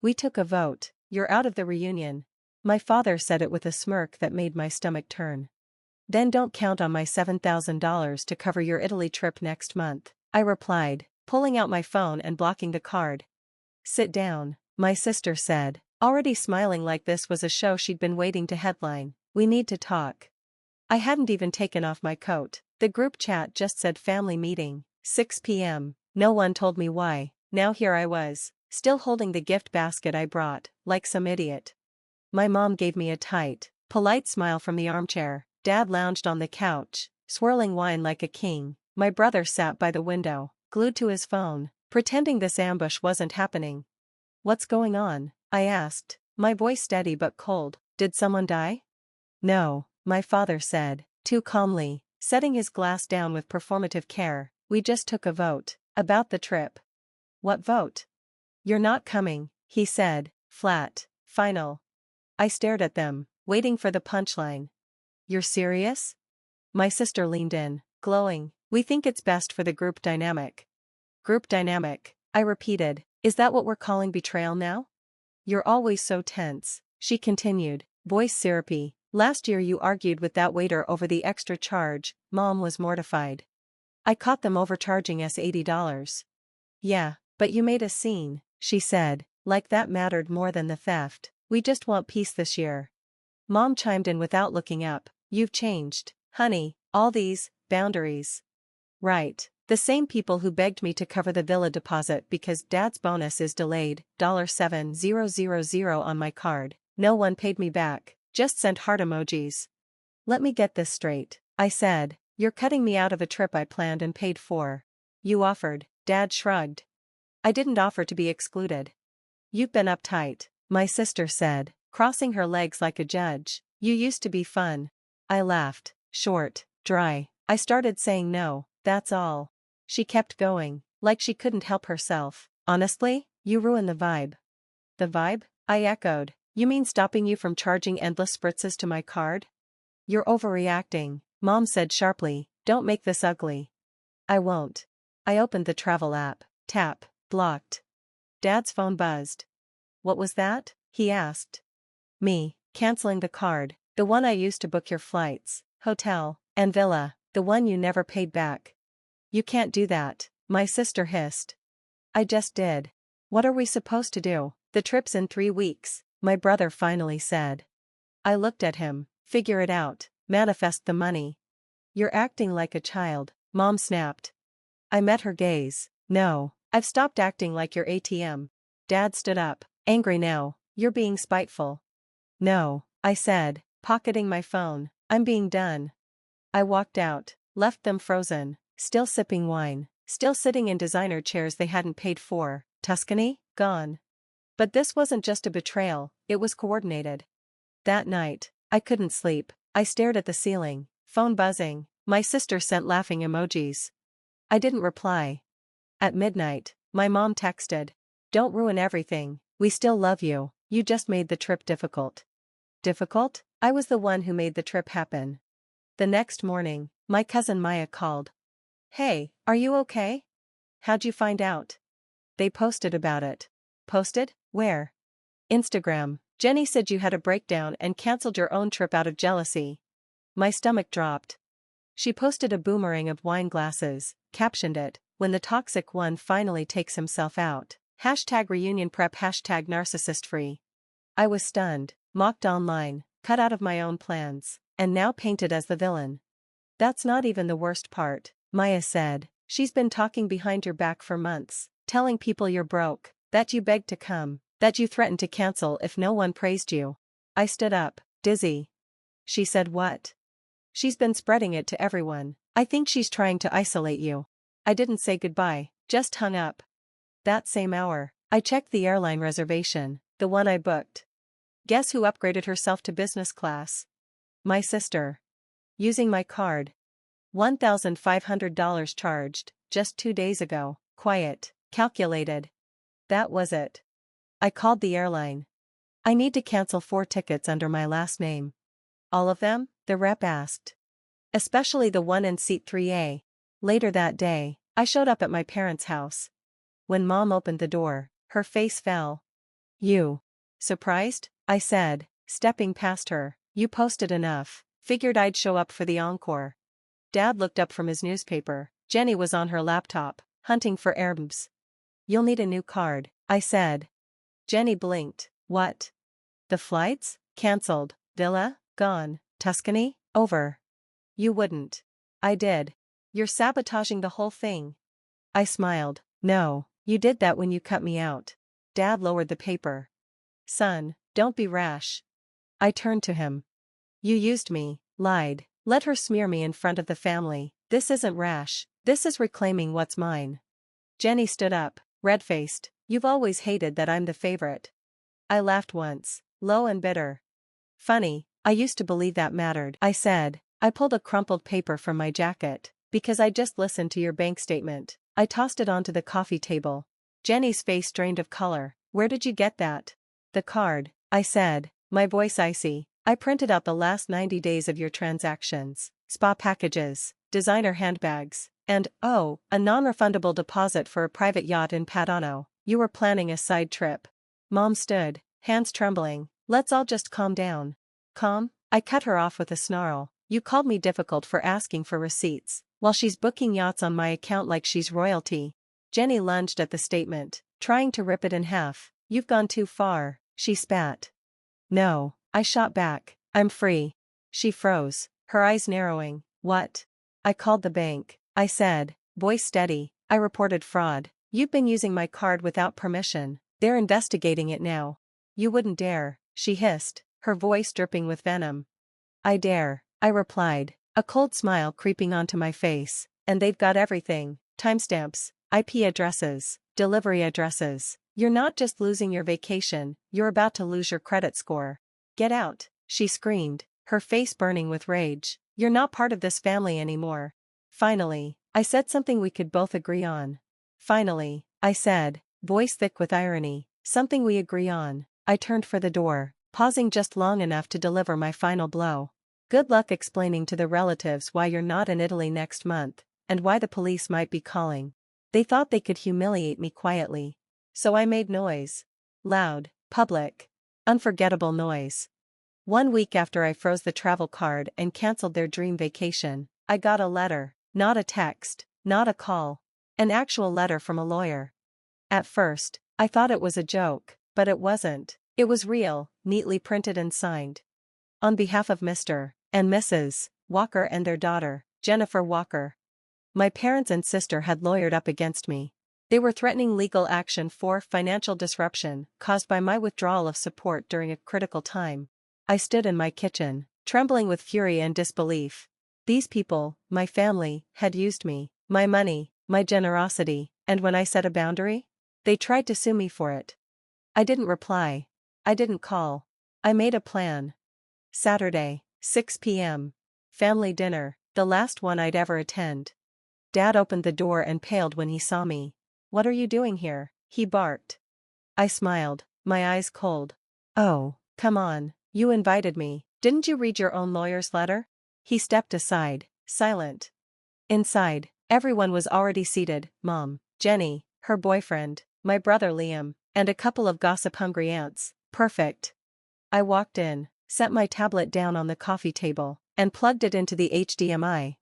We took a vote. You're out of the reunion. My father said it with a smirk that made my stomach turn. Then don't count on my $7,000 to cover your Italy trip next month, I replied, pulling out my phone and blocking the card. Sit down, my sister said, already smiling like this was a show she'd been waiting to headline. We need to talk. I hadn't even taken off my coat. The group chat just said family meeting, 6 p.m. No one told me why. Now here I was, still holding the gift basket I brought, like some idiot. My mom gave me a tight, polite smile from the armchair. Dad lounged on the couch, swirling wine like a king. My brother sat by the window, glued to his phone, pretending this ambush wasn't happening. What's going on? I asked, my voice steady but cold. Did someone die? No, my father said, too calmly, setting his glass down with performative care. We just took a vote about the trip. What vote? You're not coming, he said, flat, final. I stared at them, waiting for the punchline. You're serious? My sister leaned in, glowing. We think it's best for the group dynamic. Group dynamic, I repeated. Is that what we're calling betrayal now? You're always so tense, she continued, voice syrupy. Last year you argued with that waiter over the extra charge. Mom was mortified. I caught them overcharging us $80. Yeah, but you made a scene, she said, like that mattered more than the theft. We just want peace this year. Mom chimed in without looking up. You've changed, honey, all these boundaries. Right, the same people who begged me to cover the villa deposit because Dad's bonus is delayed, $7,000 on my card. No one paid me back, just sent heart emojis. Let me get this straight, I said. You're cutting me out of a trip I planned and paid for. You offered, Dad shrugged. I didn't offer to be excluded. You've been uptight, my sister said, crossing her legs like a judge. You used to be fun. I laughed, short, dry. I started saying no, that's all. She kept going, like she couldn't help herself. Honestly, you ruined the vibe. The vibe? I echoed. You mean stopping you from charging endless spritzes to my card? You're overreacting, Mom said sharply. Don't make this ugly. I won't. I opened the travel app. Tap, blocked. Dad's phone buzzed. What was that? He asked. Me, canceling the card, the one I used to book your flights, hotel, and villa, the one you never paid back. You can't do that, my sister hissed. I just did. What are we supposed to do? The trip's in 3 weeks, my brother finally said. I looked at him. Figure it out, manifest the money. You're acting like a child, Mom snapped. I met her gaze. No, I've stopped acting like your ATM. Dad stood up, angry now. You're being spiteful. No, I said, pocketing my phone. I'm being done. I walked out, left them frozen, still sipping wine, still sitting in designer chairs they hadn't paid for. Tuscany? Gone. But this wasn't just a betrayal, it was coordinated. That night, I couldn't sleep. I stared at the ceiling, phone buzzing. My sister sent laughing emojis. I didn't reply. At midnight, my mom texted. Don't ruin everything, we still love you, you just made the trip difficult. Difficult? I was the one who made the trip happen. The next morning, my cousin Maya called. Hey, are you okay? How'd you find out? They posted about it. Posted? Where? Instagram. Jenny said you had a breakdown and canceled your own trip out of jealousy. My stomach dropped. She posted a boomerang of wine glasses, captioned it, when the toxic one finally takes himself out. #reunion prep #narcissist free. I was stunned, mocked online, cut out of my own plans, and now painted as the villain. That's not even the worst part, Maya said. She's been talking behind your back for months, telling people you're broke, that you begged to come, that you threatened to cancel if no one praised you. I stood up, dizzy. She said what? She's been spreading it to everyone. I think she's trying to isolate you. I didn't say goodbye, just hung up. That same hour, I checked the airline reservation, the one I booked. Guess who upgraded herself to business class? My sister. Using my card. $1,500 charged, just 2 days ago. Quiet, calculated. That was it. I called the airline. I need to cancel 4 tickets under my last name. All of them? The rep asked. Especially the one in seat 3A. Later that day, I showed up at my parents' house. When Mom opened the door, her face fell. You. Surprised? I said, stepping past her. You posted enough. Figured I'd show up for the encore. Dad looked up from his newspaper. Jenny was on her laptop, hunting for Airbnbs. You'll need a new card, I said. Jenny blinked. What? The flights? Cancelled. Villa? Gone. Tuscany? Over. You wouldn't. I did. You're sabotaging the whole thing. I smiled. No, you did that when you cut me out. Dad lowered the paper. Son, don't be rash. I turned to him. You used me, lied, let her smear me in front of the family. This isn't rash, this is reclaiming what's mine. Jenny stood up, red-faced. You've always hated that I'm the favorite. I laughed once, low and bitter. Funny, I used to believe that mattered, I said. I pulled a crumpled paper from my jacket. Because I just listened to your bank statement. I tossed it onto the coffee table. Jenny's face drained of color. Where did you get that? The card, I said, my voice icy. I printed out the last 90 days of your transactions, spa packages, designer handbags, and, oh, a non-refundable deposit for a private yacht in Padano. You were planning a side trip. Mom stood, hands trembling. Let's all just calm down. Calm? I cut her off with a snarl. You called me difficult for asking for receipts, while she's booking yachts on my account like she's royalty. Jenny lunged at the statement, trying to rip it in half. You've gone too far, she spat. No, I shot back. I'm free. She froze, her eyes narrowing. What? I called the bank, I said, voice steady. I reported fraud. You've been using my card without permission. They're investigating it now. You wouldn't dare, she hissed, her voice dripping with venom. I dare, I replied, a cold smile creeping onto my face. And they've got everything, timestamps, IP addresses, delivery addresses. You're not just losing your vacation, you're about to lose your credit score. Get out, she screamed, her face burning with rage. You're not part of this family anymore. Finally, I said something we could both agree on. Finally, I said, voice thick with irony, something we agree on. I turned for the door, pausing just long enough to deliver my final blow. Good luck explaining to the relatives why you're not in Italy next month, and why the police might be calling. They thought they could humiliate me quietly. So I made noise. Loud, public, unforgettable noise. 1 week after I froze the travel card and cancelled their dream vacation, I got a letter, not a text, not a call. An actual letter from a lawyer. At first, I thought it was a joke, but it wasn't. It was real, neatly printed and signed. On behalf of Mr. and Mrs. Walker and their daughter, Jennifer Walker. My parents and sister had lawyered up against me. They were threatening legal action for financial disruption caused by my withdrawal of support during a critical time. I stood in my kitchen, trembling with fury and disbelief. These people, my family, had used me, my money, my generosity, and when I set a boundary, they tried to sue me for it. I didn't reply. I didn't call. I made a plan. Saturday, 6 p.m. Family dinner, the last one I'd ever attend. Dad opened the door and paled when he saw me. What are you doing here? He barked. I smiled, my eyes cold. Oh, come on, you invited me. Didn't you read your own lawyer's letter? He stepped aside, silent. Inside, everyone was already seated, Mom, Jenny, her boyfriend, my brother Liam, and a couple of gossip-hungry aunts. Perfect. I walked in, set my tablet down on the coffee table, and plugged it into the HDMI.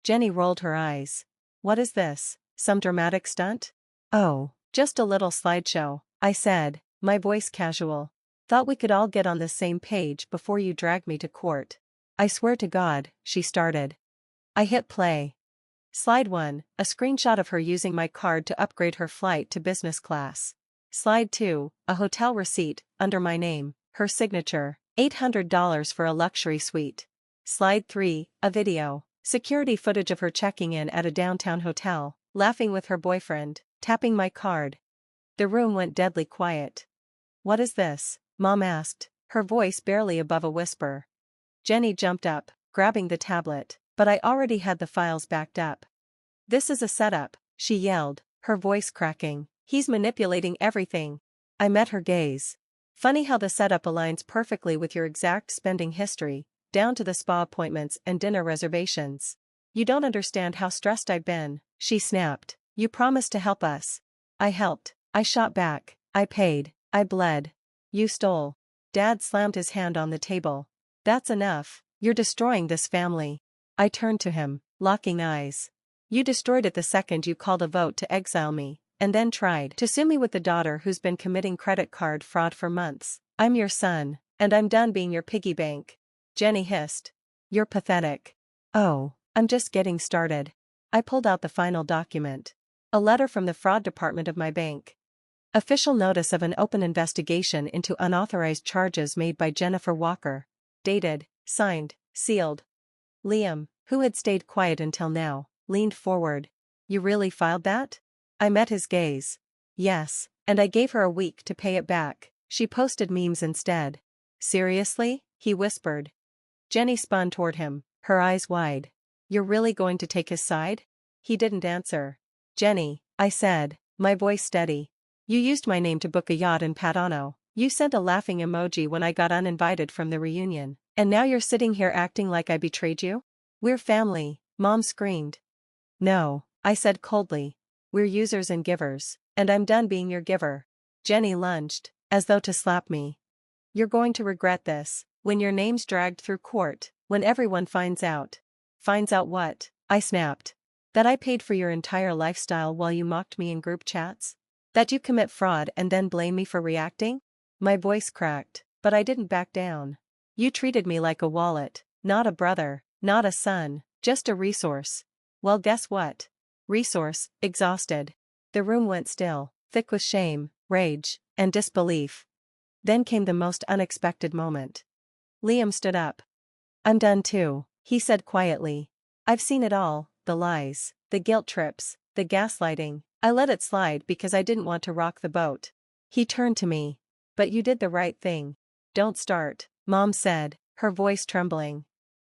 Jenny rolled her eyes. What is this? Some dramatic stunt? Oh, just a little slideshow, I said, my voice casual. Thought we could all get on the same page before you drag me to court. I swear to God, she started. I hit play. Slide 1, a screenshot of her using my card to upgrade her flight to business class. Slide 2, a hotel receipt, under my name, her signature, $800 for a luxury suite. Slide 3, a video, security footage of her checking in at a downtown hotel, laughing with her boyfriend, tapping my card. The room went deadly quiet. What is this? Mom asked, her voice barely above a whisper. Jenny jumped up, grabbing the tablet, but I already had the files backed up. This is a setup, she yelled, her voice cracking. He's manipulating everything. I met her gaze. Funny how the setup aligns perfectly with your exact spending history, down to the spa appointments and dinner reservations. You don't understand how stressed I've been, she snapped. You promised to help us. I helped. I shot back. I paid. I bled. You stole. Dad slammed his hand on the table. That's enough, you're destroying this family. I turned to him, locking eyes. You destroyed it the second you called a vote to exile me, and then tried to sue me with the daughter who's been committing credit card fraud for months. I'm your son, and I'm done being your piggy bank. Jenny hissed. You're pathetic. Oh, I'm just getting started. I pulled out the final document. A letter from the fraud department of my bank. Official notice of an open investigation into unauthorized charges made by Jennifer Walker. Dated, signed, sealed. Liam, who had stayed quiet until now, leaned forward. You really filed that? I met his gaze. Yes, and I gave her a week to pay it back. She posted memes instead. Seriously? He whispered. Jenny spun toward him, her eyes wide. You're really going to take his side? He didn't answer. Jenny, I said, my voice steady. You used my name to book a yacht in Padano. You sent a laughing emoji when I got uninvited from the reunion. And now you're sitting here acting like I betrayed you? We're family, Mom screamed. No, I said coldly. We're users and givers, and I'm done being your giver. Jenny lunged, as though to slap me. You're going to regret this, when your name's dragged through court, when everyone finds out. Finds out what? I snapped. That I paid for your entire lifestyle while you mocked me in group chats? That you commit fraud and then blame me for reacting? My voice cracked, but I didn't back down. You treated me like a wallet, not a brother, not a son, just a resource. Well, guess what? Resource, exhausted. The room went still, thick with shame, rage, and disbelief. Then came the most unexpected moment. Liam stood up. I'm done too, he said quietly. I've seen it all, the lies, the guilt trips, the gaslighting. I let it slide because I didn't want to rock the boat. He turned to me. But you did the right thing. Don't start, Mom said, her voice trembling.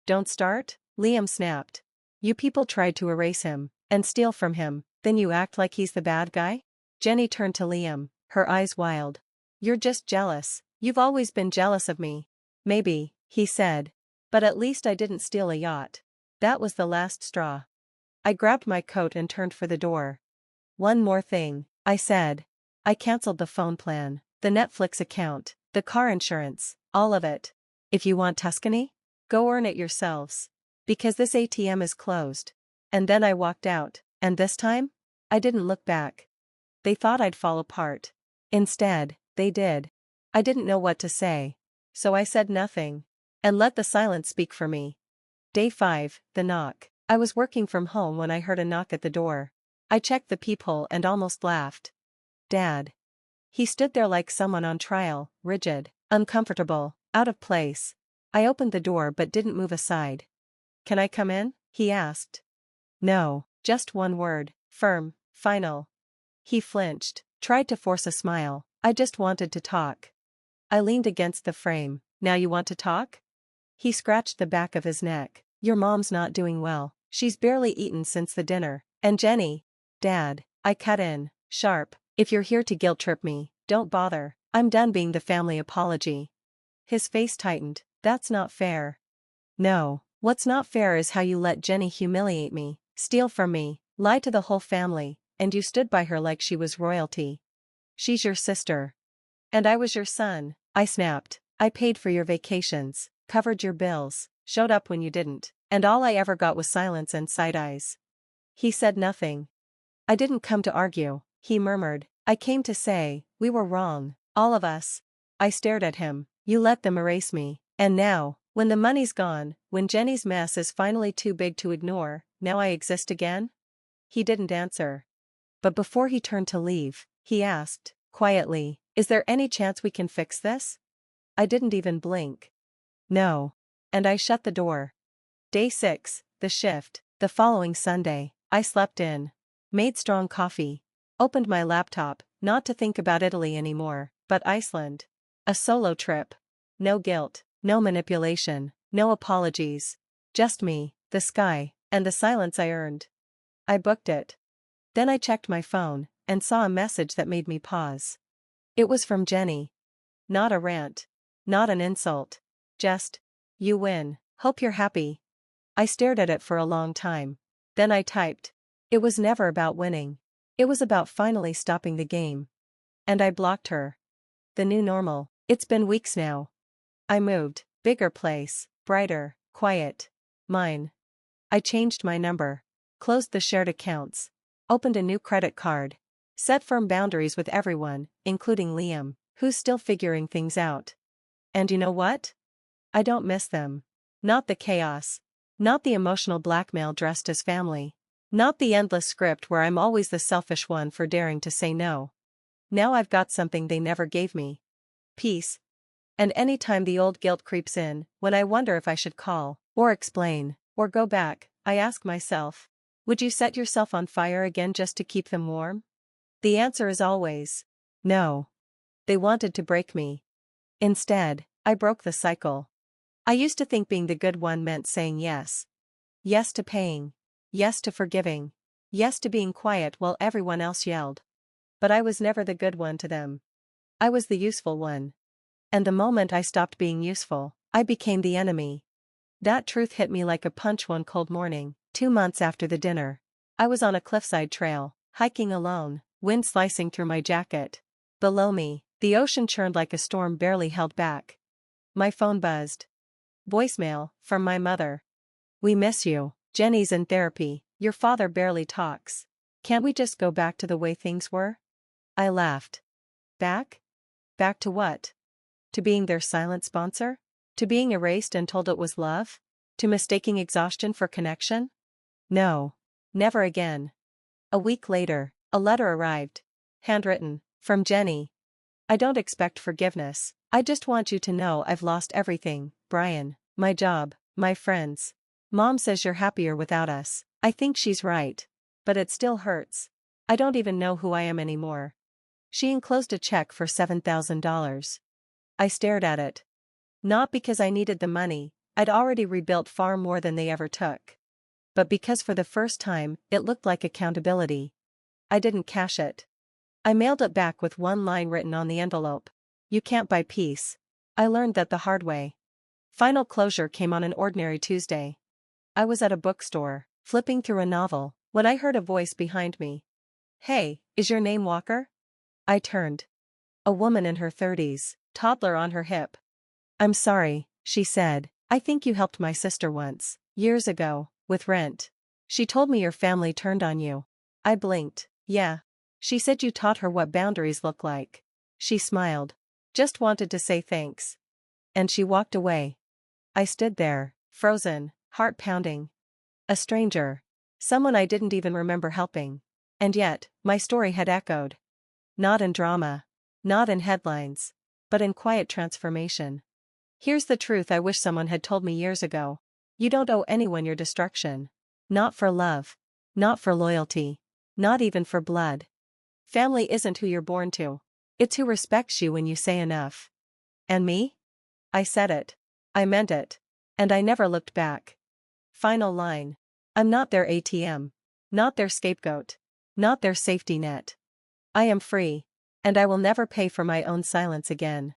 Don't start? Liam snapped. You people tried to erase him, and steal from him, then you act like he's the bad guy? Jenny turned to Liam, her eyes wild. You're just jealous. You've always been jealous of me. Maybe, he said. But at least I didn't steal a yacht. That was the last straw. I grabbed my coat and turned for the door. One more thing, I said. I canceled the phone plan, the Netflix account, the car insurance, all of it. If you want Tuscany? Go earn it yourselves. Because this ATM is closed. And then I walked out, and this time? I didn't look back. They thought I'd fall apart. Instead, they did. I didn't know what to say. So I said nothing. And let the silence speak for me. Day 5, the knock. I was working from home when I heard a knock at the door. I checked the peephole and almost laughed. Dad. He stood there like someone on trial, rigid, uncomfortable, out of place. I opened the door but didn't move aside. Can I come in? He asked. No, just one word, firm, final. He flinched, tried to force a smile. I just wanted to talk. I leaned against the frame. Now you want to talk? He scratched the back of his neck. Your mom's not doing well. She's barely eaten since the dinner. And Jenny. Dad, I cut in, sharp. If you're here to guilt trip me, don't bother. I'm done being the family apology. His face tightened. That's not fair. No, what's not fair is how you let Jenny humiliate me, steal from me, lie to the whole family, and you stood by her like she was royalty. She's your sister. And I was your son, I snapped. I paid for your vacations, covered your bills, showed up when you didn't, and all I ever got was silence and side eyes. He said nothing. I didn't come to argue, he murmured. I came to say, we were wrong, all of us. I stared at him. You let them erase me. And now, when the money's gone, when Jenny's mess is finally too big to ignore, now I exist again? He didn't answer. But before he turned to leave, he asked, quietly, is there any chance we can fix this? I didn't even blink. No. And I shut the door. Day 6, the shift. The following Sunday, I slept in. Made strong coffee. Opened my laptop, not to think about Italy anymore, but Iceland. A solo trip. No guilt, no manipulation, no apologies. Just me, the sky, and the silence I earned. I booked it. Then I checked my phone, and saw a message that made me pause. It was from Jenny. Not a rant. Not an insult. Just, you win, hope you're happy. I stared at it for a long time. Then I typed. It was never about winning. It was about finally stopping the game. And I blocked her. The new normal. It's been weeks now. I moved, bigger place, brighter, quiet. Mine. I changed my number, closed the shared accounts, opened a new credit card, set firm boundaries with everyone, including Liam, who's still figuring things out. And you know what? I don't miss them. Not the chaos. Not the emotional blackmail dressed as family. Not the endless script where I'm always the selfish one for daring to say no. Now I've got something they never gave me. Peace. And any time the old guilt creeps in, when I wonder if I should call, or explain, or go back, I ask myself, would you set yourself on fire again just to keep them warm? The answer is always, no. They wanted to break me. Instead, I broke the cycle. I used to think being the good one meant saying yes. Yes to paying. Yes to forgiving. Yes to being quiet while everyone else yelled. But I was never the good one to them. I was the useful one. And the moment I stopped being useful, I became the enemy. That truth hit me like a punch one cold morning, 2 months after the dinner. I was on a cliffside trail, hiking alone, wind slicing through my jacket. Below me, the ocean churned like a storm barely held back. My phone buzzed. Voicemail, from my mother. We miss you. Jenny's in therapy, your father barely talks. Can't we just go back to the way things were? I laughed. Back? Back to what? To being their silent sponsor? To being erased and told it was love? To mistaking exhaustion for connection? No. Never again. A week later, a letter arrived. Handwritten, from Jenny. I don't expect forgiveness. I just want you to know I've lost everything, Brian. My job, my friends. Mom says you're happier without us. I think she's right. But it still hurts. I don't even know who I am anymore. She enclosed a check for $7,000. I stared at it. Not because I needed the money, I'd already rebuilt far more than they ever took. But because for the first time, it looked like accountability. I didn't cash it. I mailed it back with one line written on the envelope. You can't buy peace. I learned that the hard way. Final closure came on an ordinary Tuesday. I was at a bookstore, flipping through a novel, when I heard a voice behind me. Hey, is your name Walker? I turned. A woman in her 30s, toddler on her hip. I'm sorry, she said. I think you helped my sister once, years ago, with rent. She told me your family turned on you. I blinked. Yeah. She said you taught her what boundaries look like. She smiled. Just wanted to say thanks. And she walked away. I stood there, frozen, heart pounding. A stranger. Someone I didn't even remember helping. And yet, my story had echoed. Not in drama. Not in headlines. But in quiet transformation. Here's the truth I wish someone had told me years ago. You don't owe anyone your destruction. Not for love. Not for loyalty. Not even for blood. Family isn't who you're born to. It's who respects you when you say enough. And me? I said it. I meant it. And I never looked back. Final line. I'm not their ATM. Not their scapegoat. Not their safety net. I am free. And I will never pay for my own silence again.